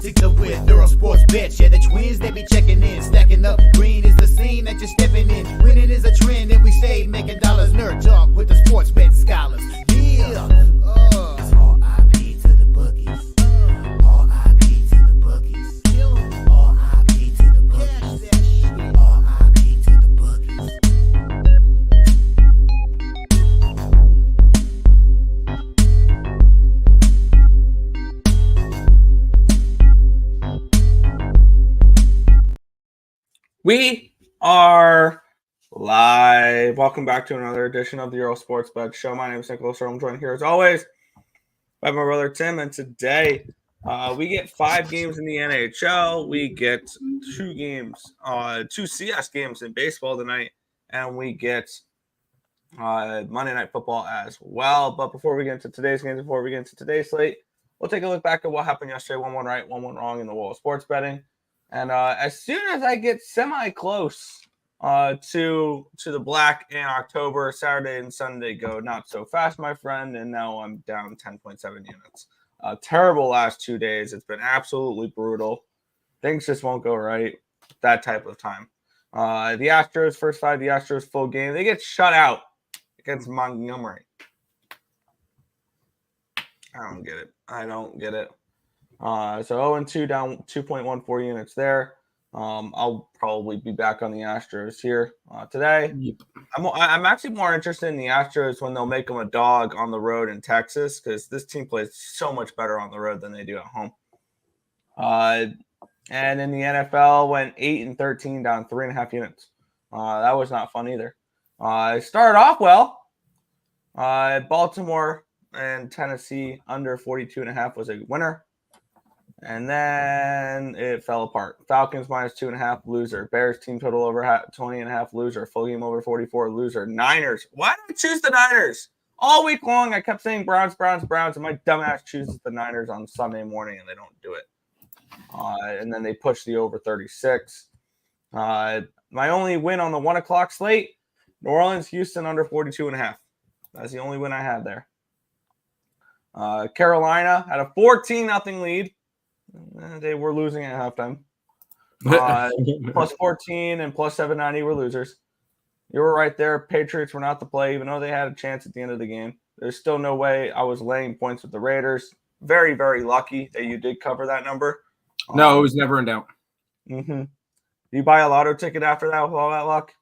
Stick to with Earle Sports Bets. Yeah, the twins, they be checking in. Stacking up, green is the scene that you're stepping in. Winning is a trend, and we stay making dollars. Nerd talk with the sports bet scholars. Yeah. R.I.P. to the bookies. R.I.P. to the bookies. R.I.P. to the bookies. R.I.P. to the bookies. We are live. Welcome back to another edition of the Earle Sports Bet Show. My name is Nicholas Earle. I'm joined here as always by my brother Tim, and today we get 5 games in the NHL. We get 2 games, 2 CS games in baseball tonight, and we get Monday Night Football as well. But before we get into today's games, before we get into today's slate, we'll take a look back at what happened yesterday. 1 went right, 1 went wrong in the world of sports betting. And as soon as I get semi-close to the black in October, Saturday and Sunday go not so fast, my friend, and now I'm down 10.7 units. Terrible last 2 days. It's been absolutely brutal. Things just won't go right that type of time. The Astros, first 5, the Astros full game. They get shut out against Montgomery. I don't get it. So 0-2 down 2.14 units there. I'll probably be back on the Astros here today. Yep. I'm actually more interested in the Astros when they'll make them a dog on the road in Texas, because this team plays so much better on the road than they do at home. And in the NFL, went 8-13 down 3.5 units. That was not fun either. Started off well. Baltimore and Tennessee under 42.5 was a winner. And then it fell apart. Falcons minus 2.5, loser. Bears team total over 20.5, loser. Full game over 44, loser. Niners. Why did I choose the Niners? All week long, I kept saying Browns, and my dumbass chooses the Niners on Sunday morning, and they don't do it. And then they push the over 36. My only win on the 1 o'clock slate, New Orleans, Houston under 42.5. That's the only win I had there. Carolina had a 14-0 lead. They were losing at halftime. Plus 14 and plus 790 were losers. You were right there. Patriots were not the play, even though they had a chance at the end of the game. There's still no way I was laying points with the Raiders. Very, very lucky that you did cover that number. No, it was never in doubt. Mm-hmm. You buy a lotto ticket after that with all that luck?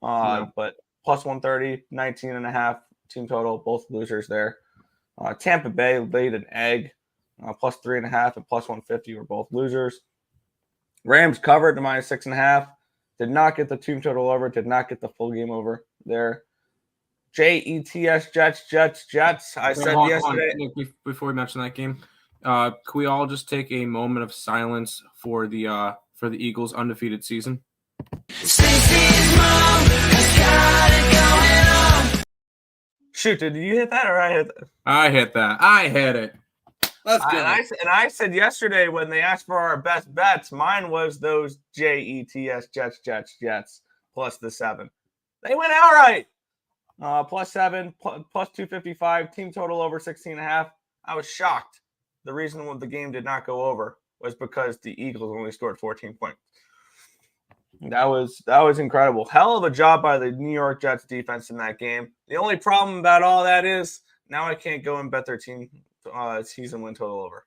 No. But plus 130, 19.5 team total, both losers there. Tampa Bay laid an egg. Plus 3.5 and plus 150 were both losers. Rams covered to minus 6.5. Did not get the team total over. Did not get the full game over there. Jets. I said yesterday. Nick, before we mention that game, can we all just take a moment of silence for the Eagles' undefeated season? Shoot, did you hit that or I hit that? I hit that. I hit it. Let's go. And I said yesterday when they asked for our best bets, mine was those Jets plus the 7. They went outright. Plus 7, plus 255, team total over 16.5. I was shocked. The reason the game did not go over was because the Eagles only scored 14 points. That was incredible. Hell of a job by the New York Jets defense in that game. The only problem about all that is now I can't go and bet their team season win total over.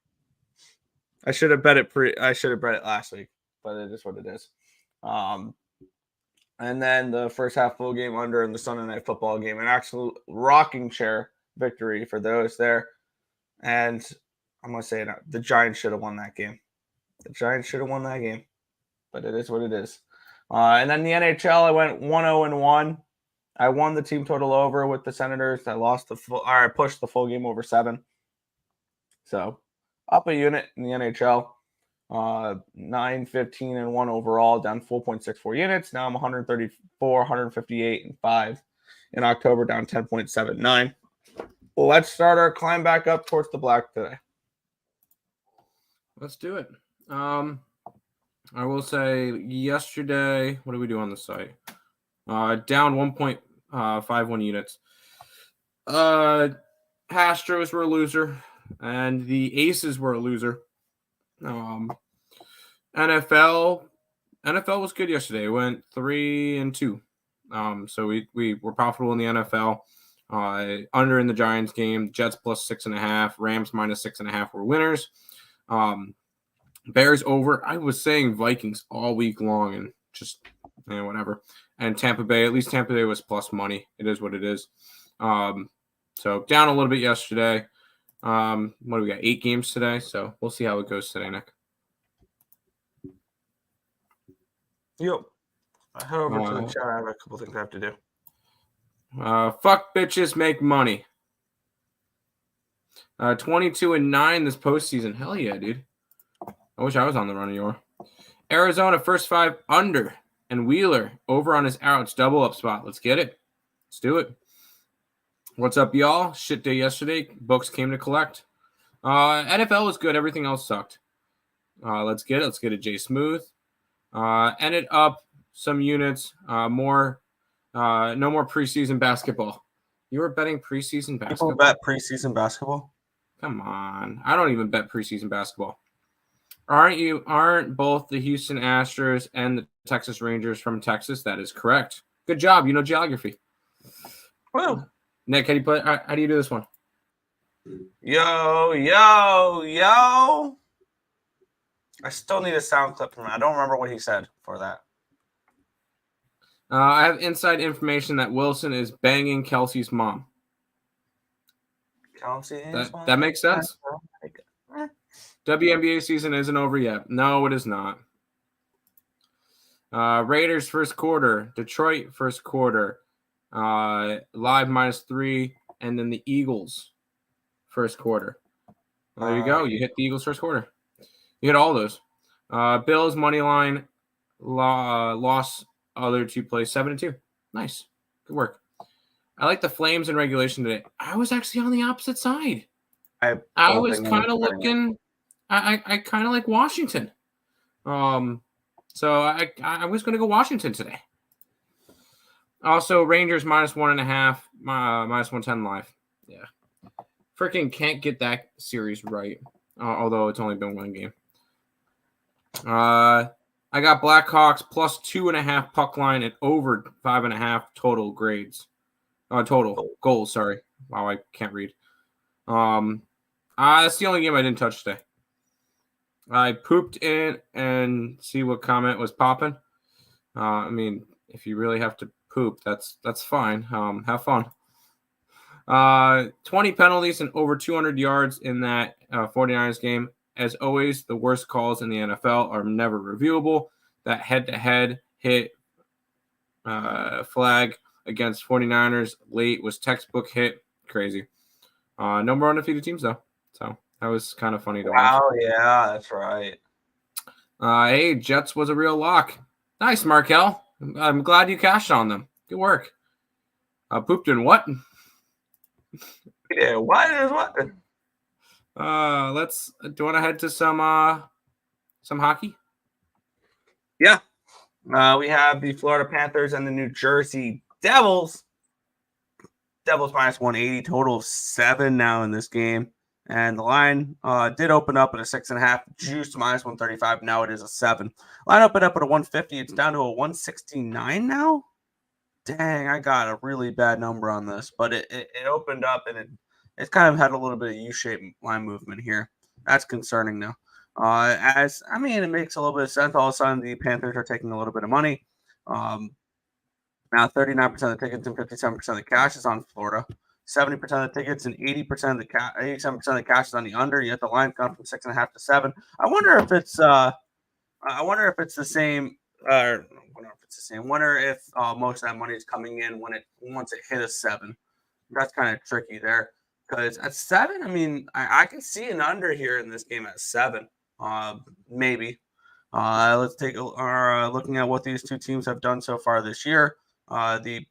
I should have bet it last week, but it is what it is. And then the first half full game under in the Sunday Night Football game, an absolute rocking chair victory for those there. And I'm gonna say it, the Giants should have won that game. But it is what it is. And then the NHL, I went 1-0-1. I won the team total over with the Senators. I pushed the full game over 7. So up a unit in the NHL, 9-15-1 overall, down 4.64 units. Now I'm 134, 158, and 5 in October, down 10.79. Well, let's start our climb back up towards the black today. Let's do it. I will say yesterday, what did we do on the site? Down 1.51 units. Astros were a loser, and the Aces were a loser. NFL was good yesterday. It went 3-2. So we were profitable in the NFL. Under in the Giants game, Jets plus 6.5, Rams minus 6.5 were winners. Bears over. I was saying Vikings all week long and just whatever. And Tampa Bay, at least Tampa Bay was plus money. It is what it is. So down a little bit yesterday. What do we got? 8 games today. So we'll see how it goes today, Nick. Yep. I head over to the chat. I have a couple things I have to do. Fuck bitches, make money. 22-9 this postseason. Hell yeah, dude. I wish I was on the run of your. Arizona first 5 under, and Wheeler over on his outs double up spot. Let's get it. Let's do it. What's up, y'all? Shit day yesterday. Books came to collect. NFL was good. Everything else sucked. Let's get it. Let's get it. Jay Smooth. Ended up some units. No more preseason basketball. You were betting preseason basketball? People bet preseason basketball? Come on. I don't even bet preseason basketball. Aren't both the Houston Astros and the Texas Rangers from Texas? That is correct. Good job. You know geography. Well, Nick, how do you do this one? Yo. I still need a sound clip from him. I don't remember what he said for that. I have inside information that Wilson is banging Kelsey's mom. That makes sense. WNBA season isn't over yet. No, it is not. Raiders first quarter. Detroit first quarter. Live -3. And then the Eagles first quarter. There you go. You hit the Eagles first quarter. You hit all those. Bills money line. Loss other 2 plays 7-2. Nice. Good work. I like the Flames in regulation today. I was actually on the opposite side. I was kind of looking. I kind of like Washington. So I was going to go Washington today. Also, Rangers -1.5, -110 live. Yeah. Freaking can't get that series right. Although it's only been 1 game. I got Blackhawks plus 2.5 puck line and over 5.5 total grades. Total goals, sorry. Wow, I can't read. That's the only game I didn't touch today. I pooped in and see what comment was popping. I mean, if you really have to poop, that's fine. Have fun. 20 penalties and over 200 yards in that 49ers game. As always, the worst calls in the NFL are never reviewable. That head-to-head hit flag against 49ers late was textbook hit. Crazy. No more undefeated teams, though. So that was kind of funny to watch. Oh, yeah, that's right. Hey, Jets was a real lock. Nice, Markel. I'm glad you cashed on them. Good work. Pooped in what? Yeah, what is what? Do you want to head to some hockey? Yeah. We have the Florida Panthers and the New Jersey Devils. Devils -180, total of 7 now in this game. And the line did open up at a 6.5, juiced -135. Now it is a 7. Line opened up at a 150. It's down to a 169 now. Dang, I got a really bad number on this, but it opened up and it kind of had a little bit of U-shaped line movement here. That's concerning now. It makes a little bit of sense. All of a sudden, the Panthers are taking a little bit of money. Now 39% of the tickets and 57% of the cash is on Florida. 70% of the tickets and 87% of the cash is on the under. Yet the line's gone from 6.5 to 7. I wonder if it's the same. I wonder if most of that money is coming in once it hit a 7. That's kind of tricky there because at 7, I mean, I can see an under here in this game at 7, maybe. Let's take looking at what these two teams have done so far this year. The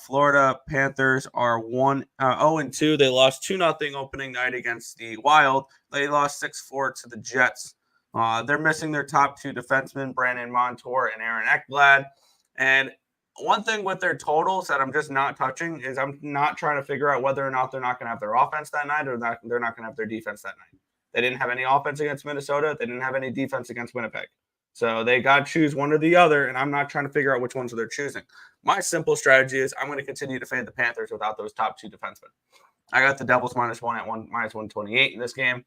Florida Panthers are 0-2. They lost 2-0 opening night against the Wild. They lost 6-4 to the Jets. They're missing their top 2 defensemen, Brandon Montour and Aaron Ekblad. And one thing with their totals that I'm just not touching is I'm not trying to figure out whether or not they're not going to have their offense that night or they're not going to have their defense that night. They didn't have any offense against Minnesota. They didn't have any defense against Winnipeg. So they got to choose one or the other, and I'm not trying to figure out which ones they're choosing. My simple strategy is I'm going to continue to fade the Panthers without those top two defensemen. I got the Devils -1 at minus 128 in this game.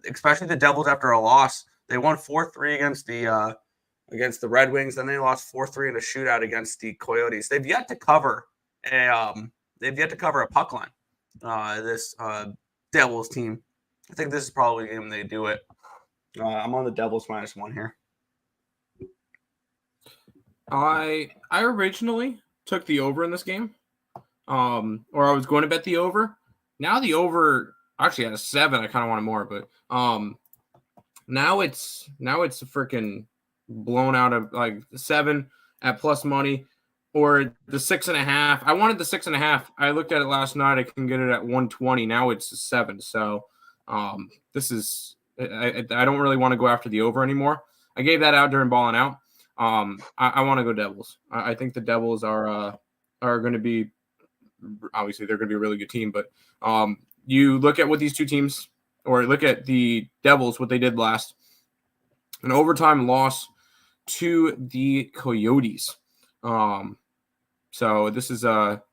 Especially the Devils after a loss. They won 4-3 against the Red Wings, then they lost 4-3 in a shootout against the Coyotes. They've yet to cover a puck line. This Devils team. I think this is probably the game they do it. I'm on the Devils -1 here. I originally took the over in this game, or I was going to bet the over. Now the over actually at a 7. I kind of wanted more, but now it's a freaking blown out of like 7 at plus money, or the 6.5. I wanted the 6.5. I looked at it last night. I can get it at 120. Now it's a 7. So this is. I don't really want to go after the over anymore. I gave that out during balling out. I want to go Devils. I think the Devils are going to be, obviously they're going to be a really good team, but you look at what these two teams, or look at the Devils, what they did last, an overtime loss to the Coyotes. So this is a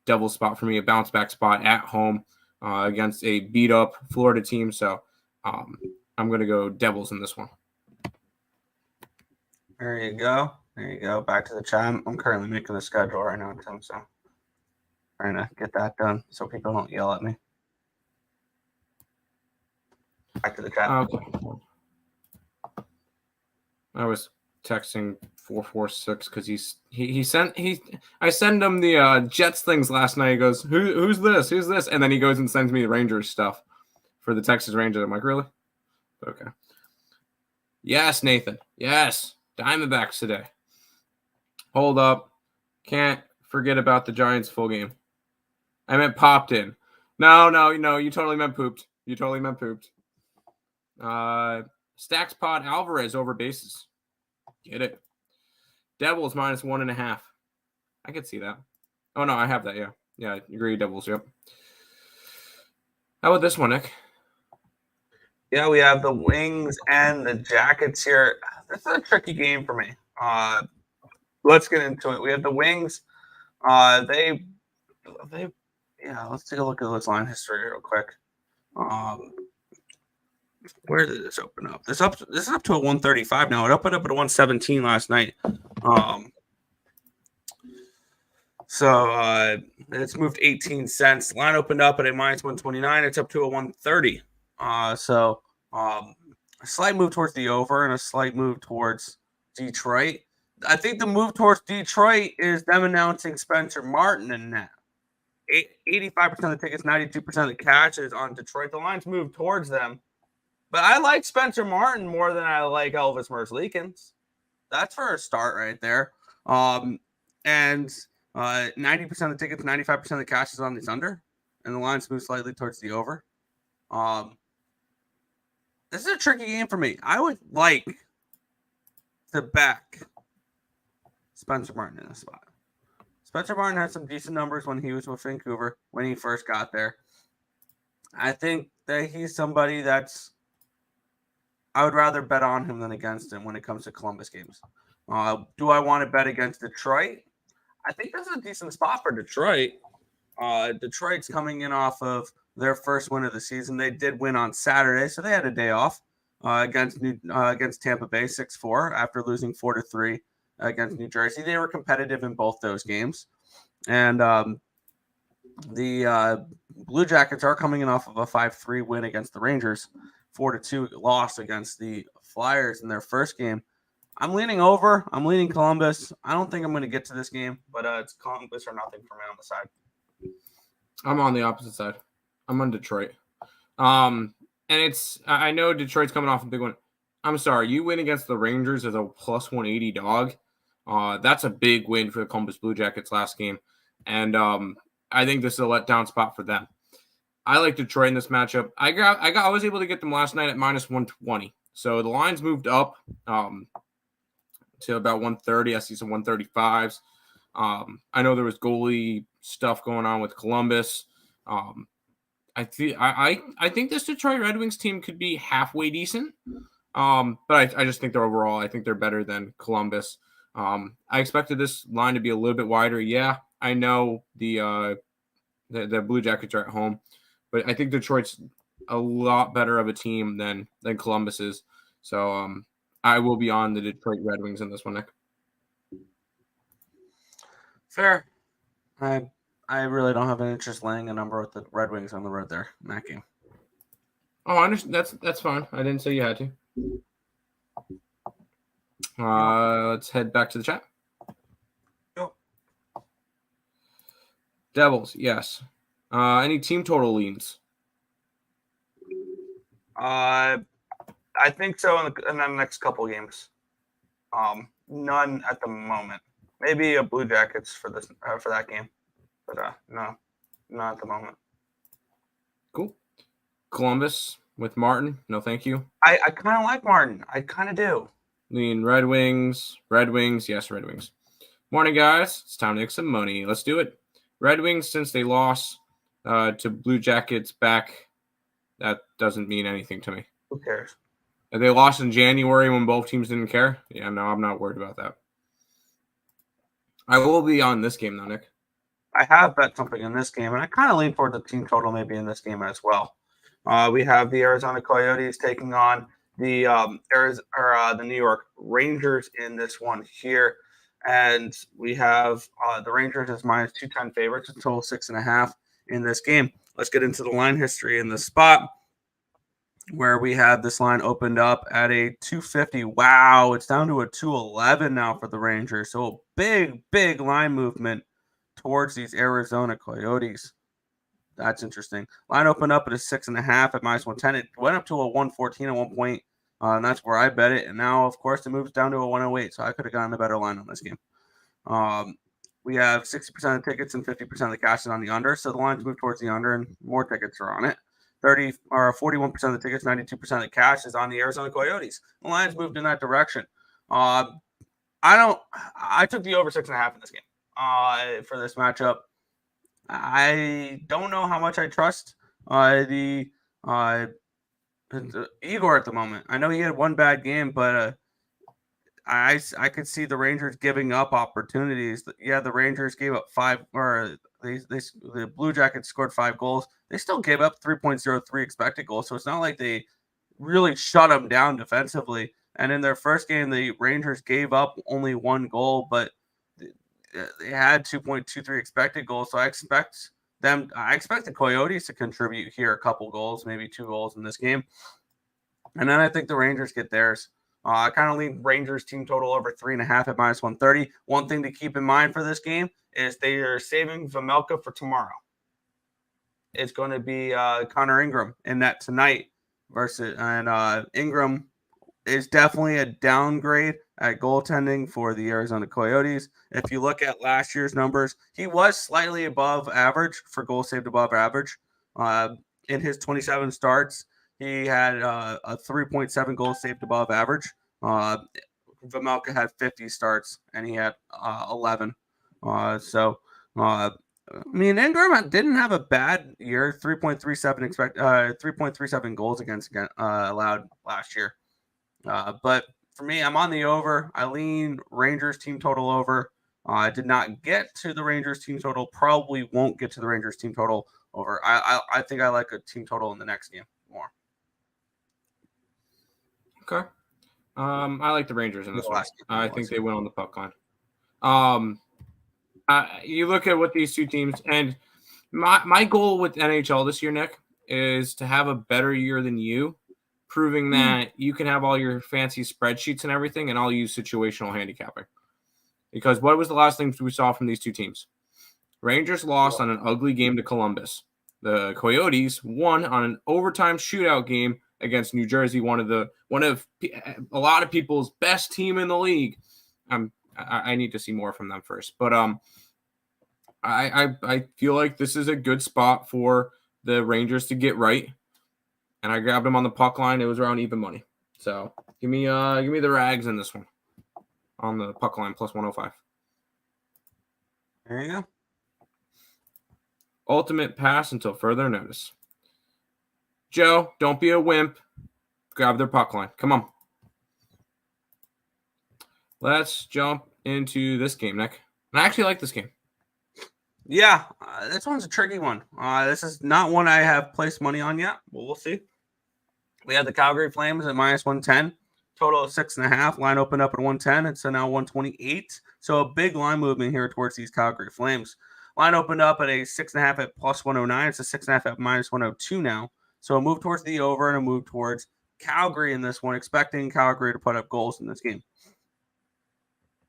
Devils spot for me, a bounce back spot at home. Against a beat-up Florida team. So I'm going to go Devils in this one. There you go. Back to the chat. I'm currently making the schedule right now, Tim, so trying to get that done so people don't yell at me. Back to the chat. Okay. I was texting 446 because I sent him the Jets things last night. He goes, who's this, and then he goes and sends me the Rangers stuff for the Texas Rangers. I'm like, really? Okay. Yes, Nathan. Yes, Diamondbacks today. Hold up, can't forget about the Giants full game. I meant popped in. No, you totally meant pooped. Stacks Pod Alvarez over bases. Get it. Devils -1.5. I could see that. Oh, no, I have that, yeah. Yeah, I agree, Devils, yep. How about this one, Nick? Yeah, we have the Wings and the Jackets here. This is a tricky game for me. Let's get into it. We have the Wings. Let's take a look at this line history real quick. Where did this open up? This is up to a 135 now. It opened up at a 117 last night. So it's moved 18 cents. Line opened up at a -129. It's up to a 130. So a slight move towards the over and a slight move towards Detroit. I think the move towards Detroit is them announcing Spencer Martin in net. 85% of the tickets, 92% of the cash is on Detroit. The line's moved towards them. But I like Spencer Martin more than I like Elvis Merzlikins. That's for a start right there. And 90% of the tickets, 95% of the cash is on these under. And the line's moved slightly towards the over. This is a tricky game for me. I would like to back Spencer Martin in this spot. Spencer Martin had some decent numbers when he was with Vancouver, when he first got there. I think that he's somebody that's I would rather bet on him than against him when it comes to Columbus games. Do I want to bet against Detroit? I think this is a decent spot for Detroit. Detroit's coming in off of their first win of the season. They did win on Saturday, so they had a day off against Tampa Bay 6-4 after losing 4-3 against New Jersey. They were competitive in both those games. And the Blue Jackets are coming in off of a 5-3 win against the Rangers. 4-2 loss against the Flyers in their first game. I'm leaning over. I'm leaning Columbus. I don't think I'm going to get to this game, but it's Columbus or nothing for me on the side. I'm on the opposite side. I'm on Detroit. And I know Detroit's coming off a big one. I'm sorry. You win against the Rangers as a +180 dog. That's a big win for the Columbus Blue Jackets last game. And I think this is a letdown spot for them. I like Detroit in this matchup. I was able to get them last night at -120. So the line's moved up to about 130. I see some 135s. I know there was goalie stuff going on with Columbus. I think this Detroit Red Wings team could be halfway decent. But I just think I think they're better than Columbus. I expected this line to be a little bit wider. Yeah, I know the Blue Jackets are at home, but I think Detroit's a lot better of a team than Columbus is. So I will be on the Detroit Red Wings in this one, Nick. Fair. I really don't have an interest laying a number with the Red Wings on the road there in that game. Oh, I understand. That's fine. I didn't say you had to. Let's head back to the chat. Yep. Devils, yes. Any team total leans? I think so in the next couple games. None at the moment. Maybe a Blue Jackets for that game, but no, not at the moment. Cool. Columbus with Martin. No, thank you. I kind of like Martin. I kind of do. Lean Red Wings. Red Wings. Yes, Red Wings. Morning, guys. It's time to make some money. Let's do it. Red Wings, since they lost to Blue Jackets back, that doesn't mean anything to me. Who cares? They lost in January when both teams didn't care. Yeah, no, I'm not worried about that. I will be on this game, though, Nick. I have bet something in this game, and I kind of lean toward the team total maybe in this game as well. We have the Arizona Coyotes taking on the New York Rangers in this one here, and we have the Rangers as minus 210 favorites, a total 6.5 in this game. Let's get into the line history in this spot where we have this line opened up at a 250. Wow, it's down to a 211 now for the Rangers. So a big line movement towards these Arizona Coyotes. That's interesting. Line opened up at a 6.5 at minus 110. It went up to a 114 at one point, and that's where I bet it. And now, of course, it moves down to a 108. So I could have gotten a better line on this game. We have 60% of the tickets and 50% of the cash is on the under. So the lines move towards the under, and more tickets are on it. 41% of the tickets, 92% of the cash is on the Arizona Coyotes. The lines moved in that direction. I took the over 6.5 in this game for this matchup. I don't know how much I trust Igor at the moment. I know he had one bad game, but I could see the Rangers giving up opportunities. Yeah, the Rangers gave up the Blue Jackets scored 5 goals. They still gave up 3.03 expected goals, so it's not like they really shut them down defensively. And in their first game, the Rangers gave up only 1 goal, but they had 2.23 expected goals. So I expect the Coyotes to contribute here a couple goals, maybe 2 goals in this game. And then I think the Rangers get theirs. I kind of lean Rangers team total over 3.5 at minus 130. One thing to keep in mind for this game is they are saving Vejmelka for tomorrow. It's going to be Connor Ingram in that tonight Ingram is definitely a downgrade at goaltending for the Arizona Coyotes. If you look at last year's numbers, he was slightly above average for goals saved above average. In his 27 starts, he had a 3.7 goals saved above average. Vejmelka had 50 starts, and he had 11. Ingram didn't have a bad year. 3.37 goals against allowed last year. But for me, I'm on the over. I lean Rangers team total over. I did not get to the Rangers team total. Probably won't get to the Rangers team total over. I think I like a team total in the next game more. Okay. I like the Rangers in this one. I think they win on the puck line. You look at what these two teams, and my goal with NHL this year, Nick, is to have a better year than you, proving that you can have all your fancy spreadsheets and everything, and I'll use situational handicapping. Because what was the last thing we saw from these two teams? Rangers lost on an ugly game to Columbus. The Coyotes won on an overtime shootout game against New Jersey, one of a lot of people's best team in the league. I need to see more from them first, but I feel like this is a good spot for the Rangers to get right. And I grabbed them on the puck line. It was around even money. So give me the Rags in this one on the puck line plus 105. There you go. Ultimate pass until further notice. Joe, don't be a wimp. Grab their puck line. Come on. Let's jump into this game, Nick. I actually like this game. Yeah, this one's a tricky one. This is not one I have placed money on yet, but we'll see. We have the Calgary Flames at -110. Total of 6.5. Line opened up at 110. It's now 128. So a big line movement here towards these Calgary Flames. Line opened up at a 6.5 at +109. It's a 6.5 at -102 now. So a move towards the over and a move towards Calgary in this one, expecting Calgary to put up goals in this game.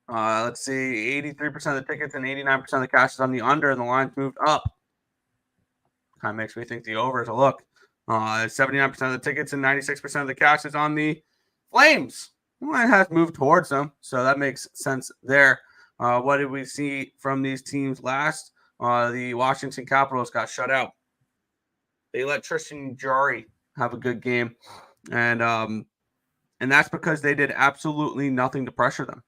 Let's see, 83% of the tickets and 89% of the cash is on the under, and the line's moved up. Kind of makes me think the over is a look. 79% of the tickets and 96% of the cash is on the Flames. The line has moved towards them, so that makes sense there. What did we see from these teams last? The Washington Capitals got shut out. They let Tristan Jarry have a good game, and that's because they did absolutely nothing to pressure them.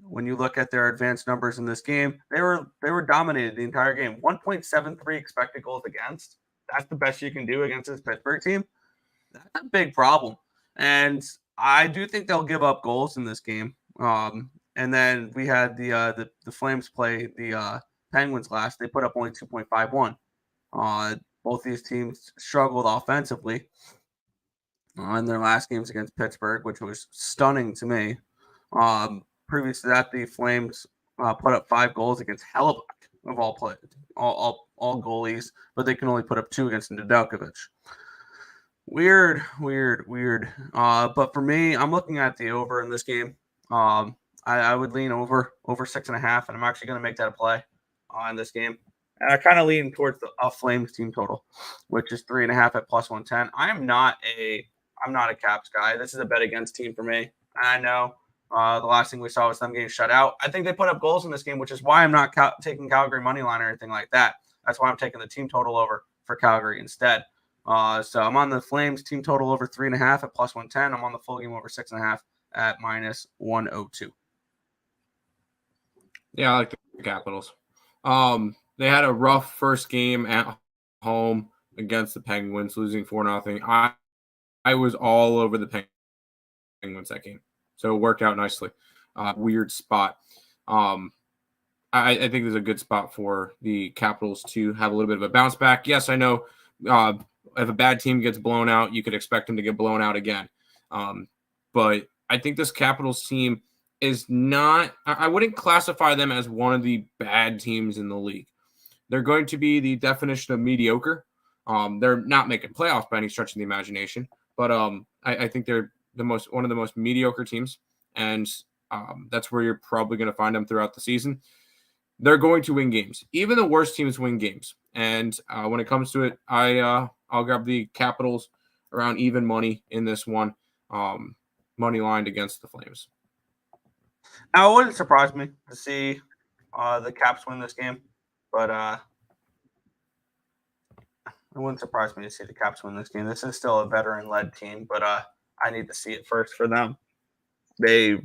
When you look at their advanced numbers in this game, they were dominated the entire game. 1.73 expected goals against. That's the best you can do against this Pittsburgh team. That's a big problem. And I do think they'll give up goals in this game. And then we had the Flames play the Penguins last. They put up only 2.51. Both these teams struggled offensively in their last games against Pittsburgh, which was stunning to me. Previous to that, the Flames put up 5 goals against Hellebuck of all goalies, but they can only put up 2 against Nedeljkovic. Weird. But for me, I'm looking at the over in this game. I would lean over 6.5, and I'm actually going to make that a play in this game. And I kind of lean towards the Flames team total, which is 3.5 at +110. I'm not a Caps guy. This is a bet against team for me. I know the last thing we saw was them getting shut out. I think they put up goals in this game, which is why I'm not taking Calgary money line or anything like that. That's why I'm taking the team total over for Calgary instead. So I'm on the Flames team total over 3.5 at +110. I'm on the full game over 6.5 at -102. Yeah, I like the Capitals. They had a rough first game at home against the Penguins, losing 4-0. I was all over the Penguins that game, so it worked out nicely. Weird spot. I think there's a good spot for the Capitals to have a little bit of a bounce back. Yes, I know if a bad team gets blown out, you could expect them to get blown out again. But I think this Capitals team is not – I wouldn't classify them as one of the bad teams in the league. They're going to be the definition of mediocre. They're not making playoffs by any stretch of the imagination, but I think they're one of the most mediocre teams, and that's where you're probably going to find them throughout the season. They're going to win games. Even the worst teams win games. And when it comes to it, I'll grab the Capitals around even money in this one, money lined against the Flames. Now, it wouldn't surprise me to see the Caps win this game, but it wouldn't surprise me to see the Caps win this game. This is still a veteran-led team, but I need to see it first for them. They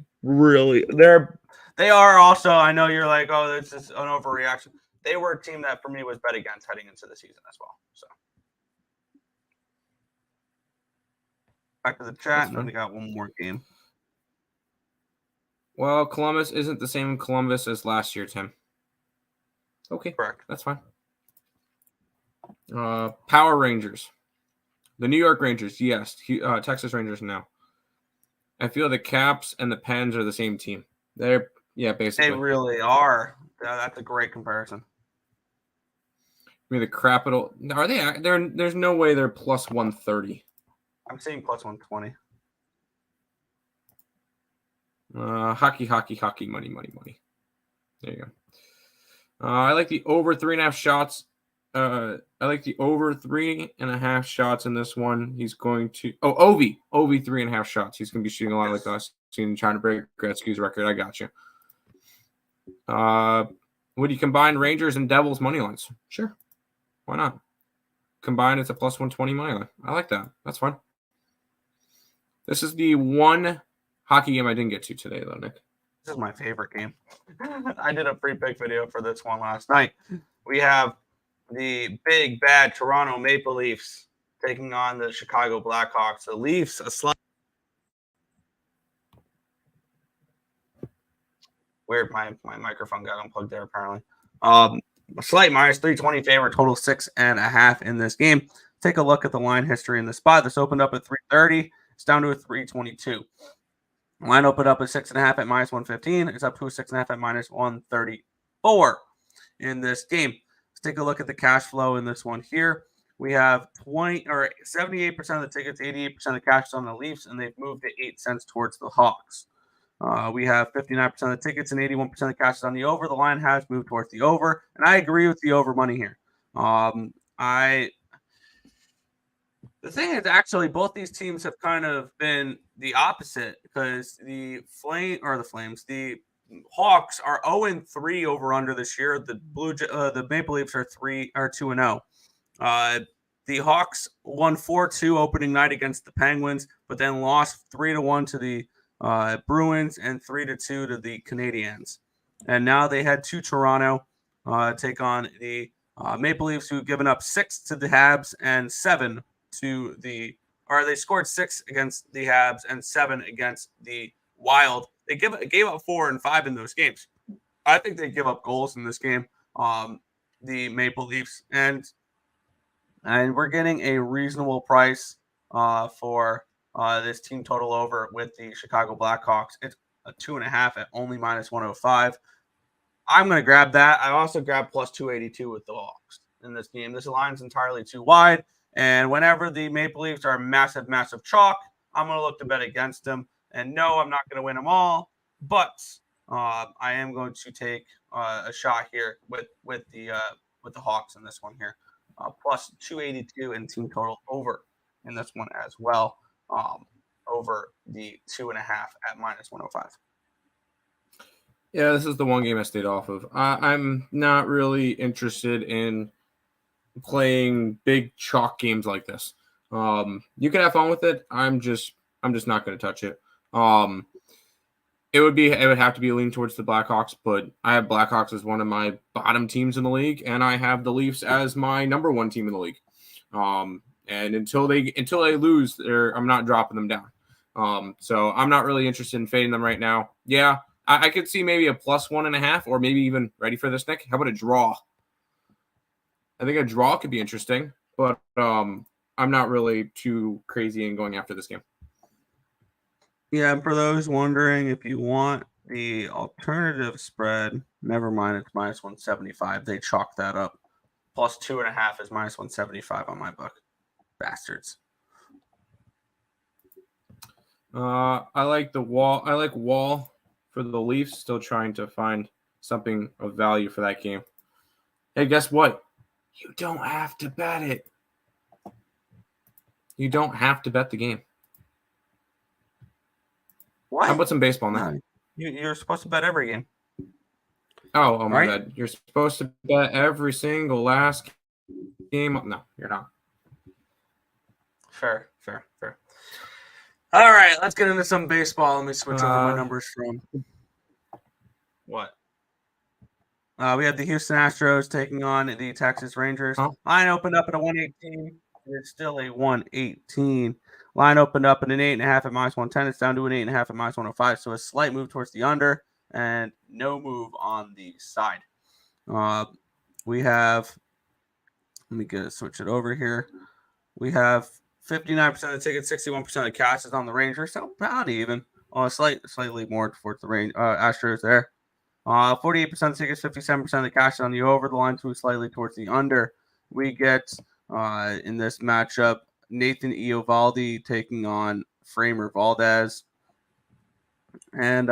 are also, I know you're like, oh, this is an overreaction. They were a team that, for me, was bet against heading into the season as well. So back to the chat, and then we got one more game. Well, Columbus isn't the same Columbus as last year, Tim. Okay, Correct. That's fine. Power Rangers. The New York Rangers, yes. Texas Rangers now. I feel the Caps and the Pens are the same team. They're, basically. They really are. That's a great comparison. I mean, the Capital. Are they? There's no way they're plus 130. I'm seeing plus 120. Hockey, money. There you go. I like the over 3.5 shots. I like the over 3.5 shots in this one. He's going to Ovi 3.5 shots. He's going to be shooting a lot like us. Trying to break Gretzky's record. I got you. Would you combine Rangers and Devils money lines? Sure. Why not? Combined, it's a plus 120 money line. I like that. That's fine. This is the one hockey game I didn't get to today, though, Nick. This is my favorite game. I did a free pick video for this one last night. We have the big, bad Toronto Maple Leafs taking on the Chicago Blackhawks. The Leafs, a slight weird. My microphone got unplugged there apparently. A slight minus 320 favorite, total 6.5 in this game. Take a look at the line history in the spot. This opened up at 330. It's down to a 322. Line opened up at 6.5 at minus 115. It's up to a 6.5 at minus 134 in this game. Let's take a look at the cash flow in this one here. We have 78% of the tickets, 88% of the cash is on the Leafs, and they've moved to 8 cents towards the Hawks. We have 59% of the tickets and 81% of the cash is on the over. The line has moved towards the over, and I agree with the over money here. The thing is, actually, both these teams have kind of been the opposite because the Hawks are 0-3 over under this year. The Maple Leafs are 2-0. The Hawks won 4-2 opening night against the Penguins, but then lost 3-1 to the Bruins and 3-2 to the Canadiens. And now they head to Toronto, take on the Maple Leafs, who've given up 6 to the Habs and 7 to they scored 6 against the Habs and 7 against the Wild. They gave up 4 and 5 in those games. I think they give up goals in this game. The Maple Leafs, and we're getting a reasonable price for this team total over with the Chicago Blackhawks. It's a 2.5 at only minus 105. I'm going to grab that. I also grabbed plus 282 with the Hawks in this game. This line's entirely too wide. And whenever the Maple Leafs are massive, massive chalk, I'm going to look to bet against them. And no, I'm not going to win them all, but I am going to take a shot here with the Hawks in this one here. Plus 282 and team total over in this one as well. Over the 2.5 at minus 105. Yeah, this is the one game I stayed off of. I'm not really interested in playing big chalk games like this. You can have fun with it. I'm just not going to touch it. It would have to be a lean towards the Blackhawks, but I have Blackhawks as one of my bottom teams in the league, and I have the Leafs as my number 1 team in the league. And until they lose, I'm not dropping them down. So I'm not really interested in fading them right now. Yeah, I could see maybe a plus 1.5, or maybe even, ready for this, Nick? How about a draw? I think a draw could be interesting, but I'm not really too crazy in going after this game. Yeah, and for those wondering, if you want the alternative spread, never mind, it's minus 175. They chalk that up. Plus 2.5 is minus 175 on my book. Bastards. I like Wall. I like Wall for the Leafs. Still trying to find something of value for that game. Hey, guess what? You don't have to bet it. You don't have to bet the game. What? How about some baseball now? No, you're supposed to bet every game. Oh my Right? bad. You're supposed to bet every single last game. No, you're not. Fair. All right, let's get into some baseball. Let me switch over my numbers from What? we have the Houston Astros taking on the Texas Rangers. Huh? Line opened up at a 118. It's still a 118. Line opened up at an 8.5 at minus 110. It's down to an 8.5 at minus 105. So a slight move towards the under and no move on the side. We have, let me switch it over here. We have 59% of the tickets, 61% of the cash is on the Rangers. So about even. Slightly more towards the Astros there. 48% of the tickets, 57% of the cash is on the over. The line moves slightly towards the under. We get in this matchup Nathan Eovaldi taking on Framber Valdez. And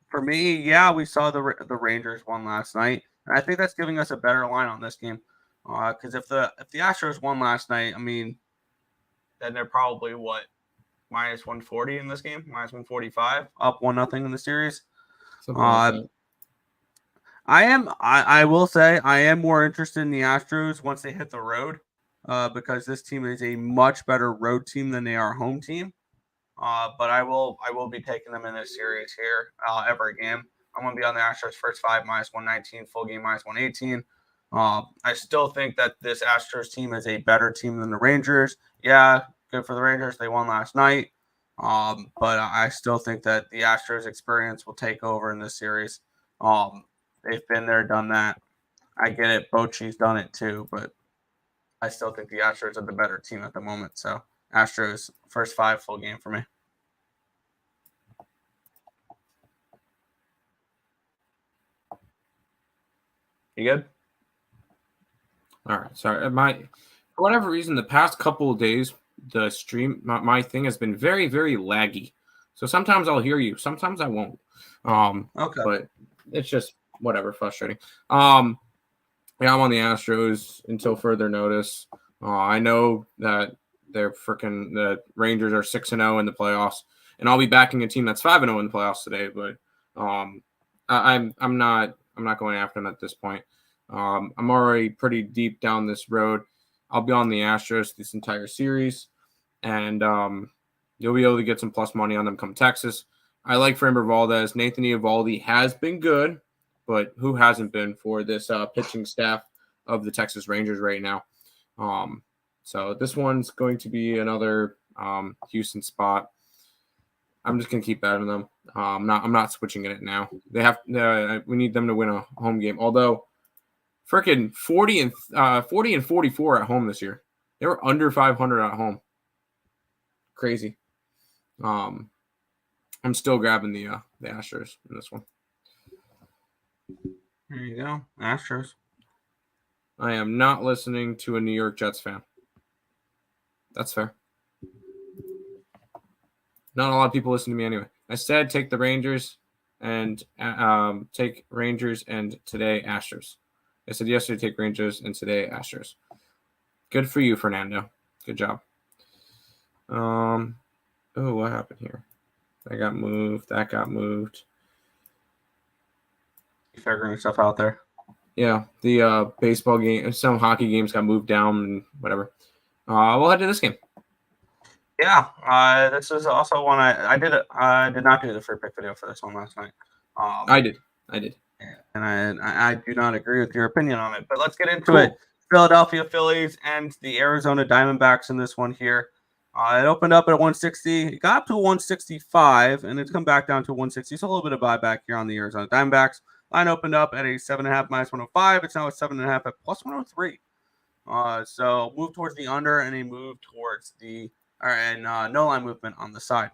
for me, yeah, we saw the Rangers won last night. And I think that's giving us a better line on this game. Because if the Astros won last night, I mean, then they're probably minus 140 in this game, minus 145, up 1-0 in the series. I will say I am more interested in the Astros once they hit the road, because this team is a much better road team than they are home team. But I will be taking them in this series here every game. I'm going to be on the Astros first 5 minus 119, full game minus 118. I still think that this Astros team is a better team than the Rangers. Yeah, good for the Rangers. They won last night. But I still think that the Astros experience will take over in this series. They've been there, done that. I get it. Bochy's done it too, but I still think the Astros are the better team at the moment. So Astros first 5 full game for me. You good? All right. Sorry. For whatever reason, the past couple of days, the stream, my thing has been very, very laggy. So sometimes I'll hear you, sometimes I won't. Okay. But it's just whatever, frustrating. Yeah, I'm on the Astros until further notice. I know that the Rangers are 6-0 in the playoffs, and I'll be backing a team that's 5-0 in the playoffs today. But I'm not going after them at this point. I'm already pretty deep down this road. I'll be on the Astros this entire series, and you'll be able to get some plus money on them come Texas. I like Framber Valdez. Nathan Eovaldi has been good, but who hasn't been for this pitching staff of the Texas Rangers right now? So this one's going to be another Houston spot. I'm just gonna keep betting them. I'm not switching it now. We need them to win a home game. Although, freaking 40 and 44 at home this year. They were under 500 at home. Crazy. I'm still grabbing the Astros in this one. There you go, Astros. I am not listening to a New York Jets fan. That's fair. Not a lot of people listen to me anyway. I said take the Rangers and take Rangers and today Astros. I said yesterday take Rangers and today Astros. Good for you, Fernando. Good job. Oh, what happened here? That got moved. Figuring stuff out there. Yeah, the baseball game, some hockey games got moved down and whatever. We'll head to this game. Yeah, this is also one I did. I did not do the free pick video for this one last night. I did. And I do not agree with your opinion on it. But let's get into it. Philadelphia Phillies and the Arizona Diamondbacks in this one here. It opened up at 160. It got up to 165, and it's come back down to 160. So a little bit of buyback here on the Arizona Diamondbacks. Line opened up at a 7.5 minus 105. It's now at 7.5 at plus 103. So move towards the under and a move towards the no line movement on the side.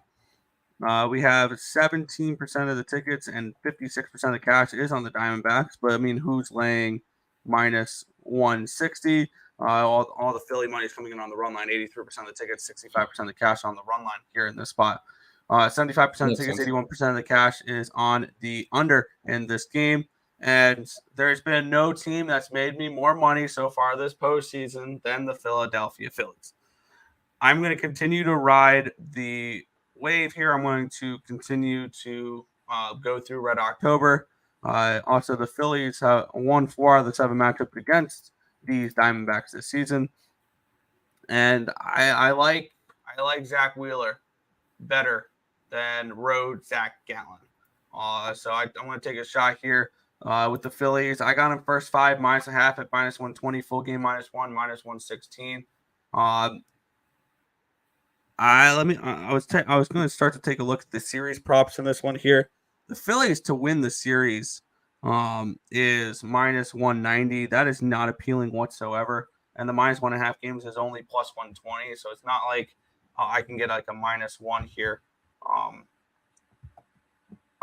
We have 17% of the tickets and 56% of the cash is on the Diamondbacks. But I mean, who's laying minus 160? All the Philly money is coming in on the run line. 83% of the tickets, 65% of the cash on the run line here in this spot. 75% of the tickets, 81% of the cash is on the under in this game. And there's been no team that's made me more money so far this postseason than the Philadelphia Phillies. I'm going to continue to ride the wave here. I'm going to continue to go through Red October. Also, the Phillies have won 4 out of the 7 matchups against these Diamondbacks this season. And I like Zach Wheeler better than road Zach Gallen. So I'm going to take a shot here with the Phillies. I got him first 5 minus a half at minus 120, full game minus 1, minus 116. I was going to start to take a look at the series props in this one here. The Phillies to win the series is minus 190. That is not appealing whatsoever. And the minus 1.5 games is only plus 120. So it's not like I can get like a minus 1 here.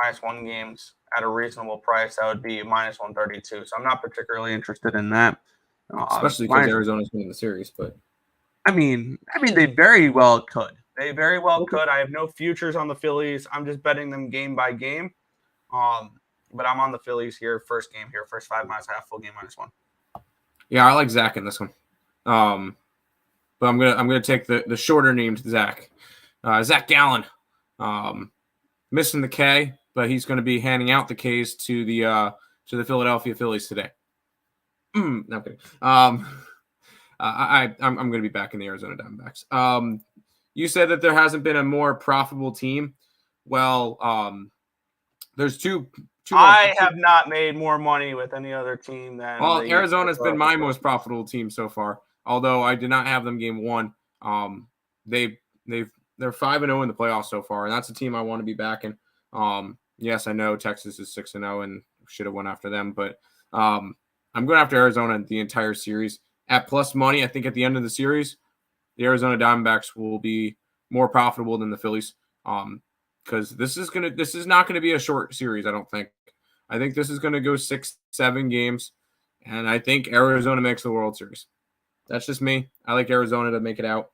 Minus 1 games at a reasonable price, that would be minus 132. So I'm not particularly interested in that. Especially because Arizona's winning the series, but I mean, they very well could. They very well could. I have no futures on the Phillies. I'm just betting them game by game. But I'm on the Phillies here. First game here. First 5 minus half. Full game minus 1. Yeah, I like Zach in this one. But I'm gonna take the shorter named Zach. Zach Gallen. Missing the K, but he's going to be handing out the Ks to the Philadelphia Phillies today. No, I'm kidding. I'm going to be back in the Arizona Diamondbacks. You said that there hasn't been a more profitable team. Well, there's two I have not made more money with any other team than. Well, Arizona's been my most profitable team so far. Although I did not have them game one. They're 5-0 in the playoffs so far, and that's a team I want to be backing. Yes, I know Texas is 6-0 and should have won after them, but I'm going after Arizona the entire series at plus money. I think at the end of the series, the Arizona Diamondbacks will be more profitable than the Phillies. Because this is not going to be a short series. I don't think. I think this is going to go 6-7 games, and I think Arizona makes the World Series. That's just me. I like Arizona to make it out.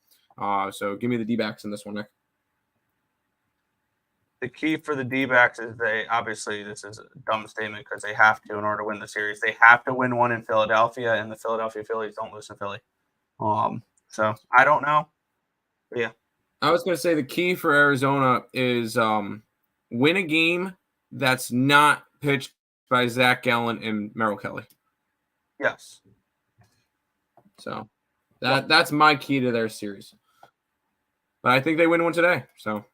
So give me the D-backs in this one, Nick. The key for the D-backs is this is a dumb statement because they have to in order to win the series. They have to win one in Philadelphia, and the Philadelphia Phillies don't lose in Philly. So I don't know. But yeah. I was going to say the key for Arizona is win a game that's not pitched by Zach Gallen and Merrill Kelly. Yes. So that's my key to their series. But I think they win one today. So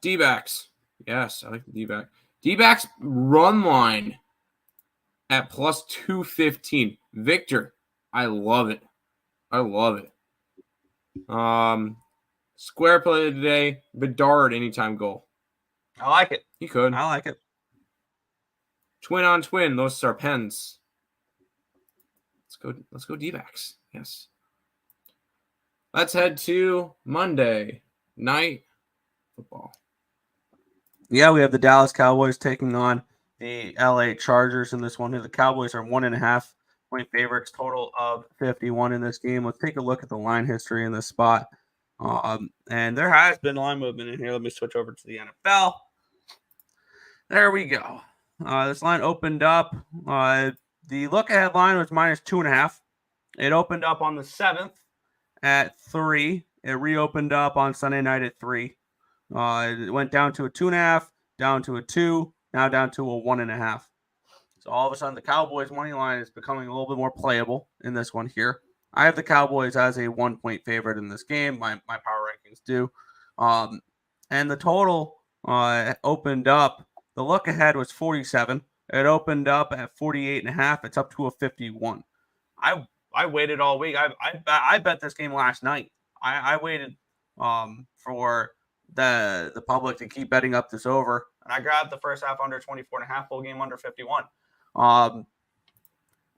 D-backs. Yes, I like the D-back. D-backs run line at plus 215. Victor, I love it. Square play today. Bedard anytime goal. I like it. He could. I like it. Twin on twin. Those are pens. Let's go D-backs. Yes. Let's head to Monday night football. Yeah, we have the Dallas Cowboys taking on the LA Chargers in this one. The Cowboys are 1.5 point favorites, total of 51 in this game. Let's take a look at the line history in this spot. And there has been line movement in here. Let me switch over to the NFL. There we go. This line opened up. The look-ahead line was -2.5. It opened up on the 7th at 3. It reopened up on Sunday night at 3. It went down to a 2.5, down to a 2, now down to a 1.5. So all of a sudden, the Cowboys' money line is becoming a little bit more playable in this one here. I have the Cowboys as a 1-point favorite in this game. My power rankings do. And the total opened up. The look ahead was 47. It opened up at 48.5. It's up to a 51. I waited all week. I bet this game last night. I waited for the public to keep betting up this over, and I grabbed the first half under 24.5, full game under 51. I'm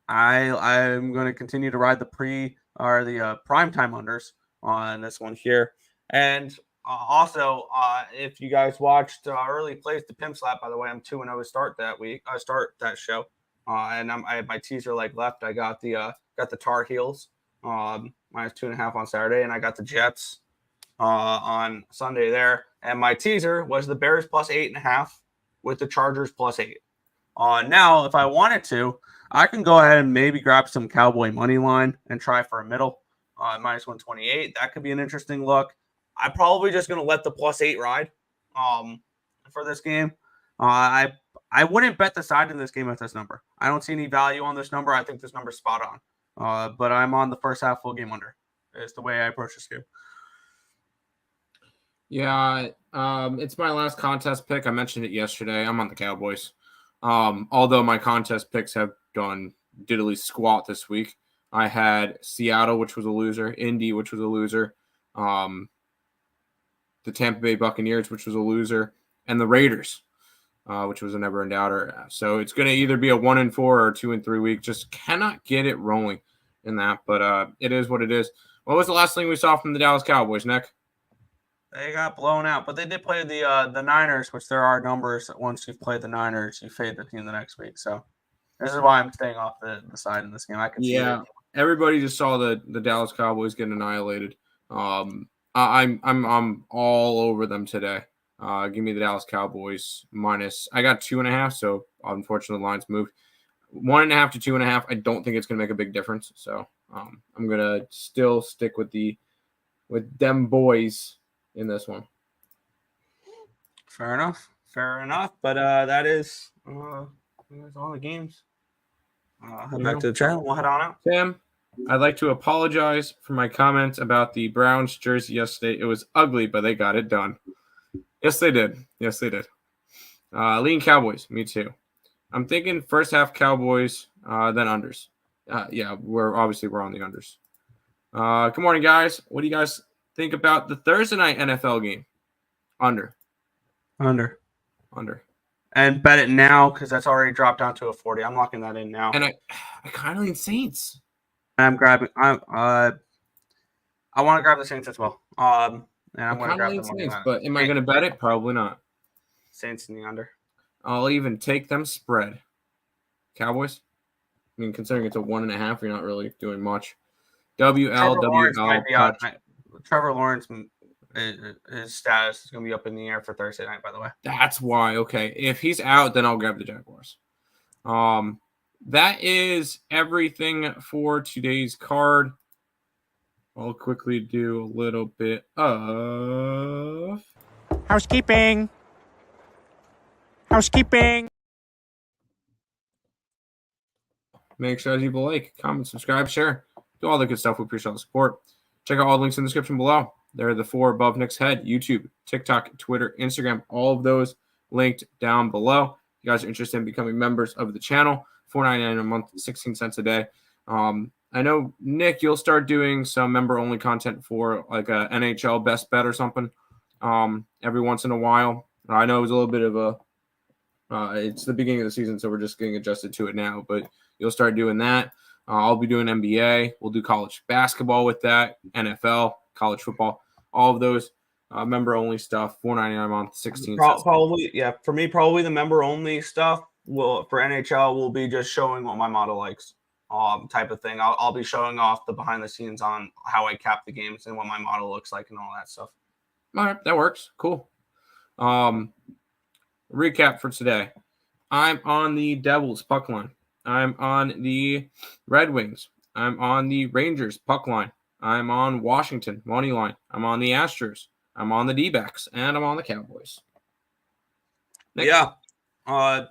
going to continue to ride the primetime unders on this one here. And also, if you guys watched Early Plays the Pimp Slap, by the way, I'm 2-0 to start that week. I start that show, and I have my teaser leg left. I got the Tar Heels -2.5 on Saturday, and I got the Jets on Sunday there. And my teaser was the Bears +8.5 with the Chargers +8. Now, if I wanted to, I can go ahead and maybe grab some Cowboy money line and try for a middle -128. That could be an interesting look. I'm probably just going to let the +8 ride for this game. I wouldn't bet the side in this game at this number. I don't see any value on this number. I think this number's spot on. But I'm on the first half full game under. It's the way I approach this game. Yeah, it's my last contest pick. I mentioned it yesterday. I'm on the Cowboys. Although my contest picks have done diddly squat this week. I had Seattle, which was a loser, Indy, which was a loser, the Tampa Bay Buccaneers, which was a loser, and the Raiders, which was a never-in-doubter. So it's going to either be a 1-4 or 2-3 week. Just cannot get it rolling in that, but it is what it is. What was the last thing we saw from the Dallas Cowboys, Nick? They got blown out, but they did play the Niners, which there are numbers that once you've played the Niners, you fade the team the next week. So this is why I'm staying off the side in this game. I can see it. Everybody just saw the Dallas Cowboys get annihilated. I'm all over them today. Give me the Dallas Cowboys minus. I got 2.5, so unfortunately the lines moved 1.5 to 2.5. I don't think it's gonna make a big difference. So I'm gonna still stick with them boys in this one. Fair enough. But that is all the games. Head back to the channel. We'll head on out. Sam, I'd like to apologize for my comments about the Browns jersey yesterday. It was ugly, but they got it done. Yes, they did. Lean Cowboys. Me too. I'm thinking first half Cowboys, then unders. Yeah, we're on the unders. Good morning, guys. What do you guys think about the Thursday night NFL game? Under. And bet it now because that's already dropped down to a 40. I'm locking that in now. And I kind of lean Saints. I'm grabbing. I want to grab the Saints as well. And I'm going to grab the Saints, but am I going to bet it? Probably not. Saints in the under. I'll even take them spread. Cowboys. I mean, considering it's a 1.5, you're not really doing much. WLWL. Trevor Lawrence, his status is going to be up in the air for Thursday night, by the way. That's why. Okay. If he's out, then I'll grab the Jaguars. That is everything for today's card. I'll quickly do a little bit of housekeeping. Make sure you like, comment, subscribe, share. Do all the good stuff. We appreciate all the support. Check out all the links in the description below. There are the 4 above Nick's head: YouTube, TikTok, Twitter, Instagram. All of those linked down below. If you guys are interested in becoming members of the channel, $4.99 a month, 16 cents a day. I know, Nick, you'll start doing some member-only content for like a NHL best bet or something every once in a while. I know it was a little bit of a it's the beginning of the season, so we're just getting adjusted to it now, but you'll start doing that. I'll be doing NBA. We'll do college basketball with that, NFL, college football, all of those member-only stuff, $4.99 a month, 16 cents. Probably, yeah. For me, probably the member-only stuff for NHL will be just showing what my model likes. Type of thing. I'll be showing off the behind the scenes on how I cap the games and what my model looks like and all that stuff. All right, that works. Cool. Recap for today. I'm on the Devils puck line. I'm on the Red Wings. I'm on the Rangers puck line. I'm on Washington money line. I'm on the Astros. I'm on the D-backs, and I'm on the Cowboys. Nick? Yeah. I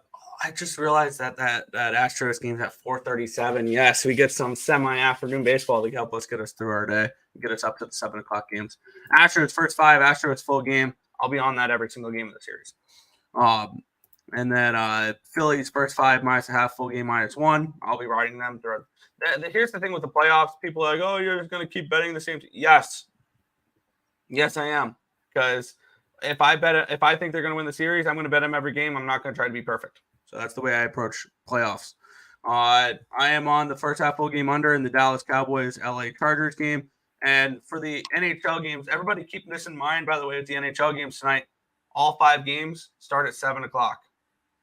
just realized that Astros game's at 4:37. Yes, we get some semi-afternoon baseball to help us get us through our day, get us up to the 7 o'clock games. Astros first 5, Astros full game. I'll be on that every single game of the series. And then Phillies first 5 -1/2, full game -1. I'll be riding them through. Here's the thing with the playoffs. People are like, oh, you're just going to keep betting the same team. Yes, I am. Because if I think they're going to win the series, I'm going to bet them every game. I'm not going to try to be perfect. So that's the way I approach playoffs. I am on the first half full game under in the Dallas Cowboys LA Chargers game. And for the NHL games, everybody keep this in mind, by the way, at the NHL games tonight. All 5 games start at 7 o'clock.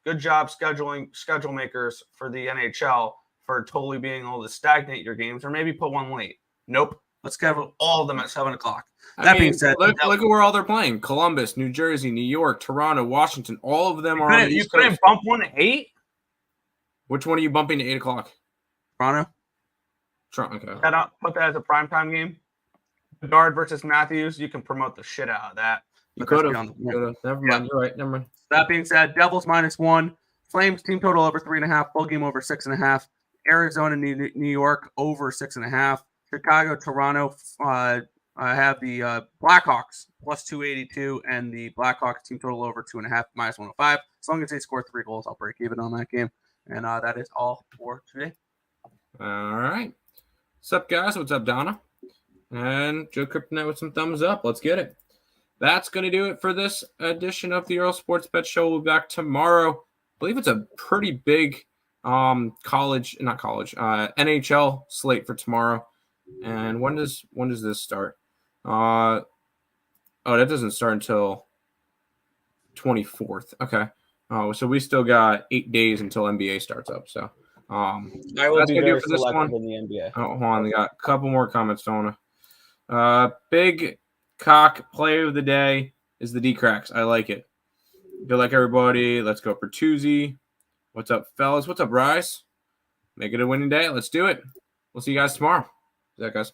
Good job schedule makers for the NHL for totally being able to stagnate your games or maybe put one late. Nope. Let's schedule all of them at 7 o'clock. That being said, look at where all they're playing. Columbus, New Jersey, New York, Toronto, Washington. All of them are on the East Coast. You couldn't bump one to 8? Which one are you bumping to 8 o'clock? Toronto. Okay. Put that as a primetime game. Bedard versus Matthews. You can promote the shit out of that. You could have. Never mind. You're right. Never mind. That being said, Devils -1. Flames team total over 3.5. Full game over 6.5. Arizona, New York over 6.5. Chicago, Toronto. I have the Blackhawks plus 282 and the Blackhawks team total over 2.5 -105. As long as they score 3 goals, I'll break even on that game. And that is all for today. All right. What's up, guys? What's up, Donna? And Joe Kryptonite with some thumbs up. Let's get it. That's going to do it for this edition of the Earle Sports Bet Show. We'll be back tomorrow. I believe it's a pretty big NHL slate for tomorrow. And when does this start? That doesn't start until 24th. Okay. So we still got 8 days until NBA starts up. So I will be very selective in the NBA. Oh, hold on. We got a couple more comments, Donna. Big cock player of the day is the D-Cracks. I like it. Good luck, everybody. Let's go for Tuesday. What's up, fellas? What's up, Rise? Make it a winning day. Let's do it. We'll see you guys tomorrow. See you, guys.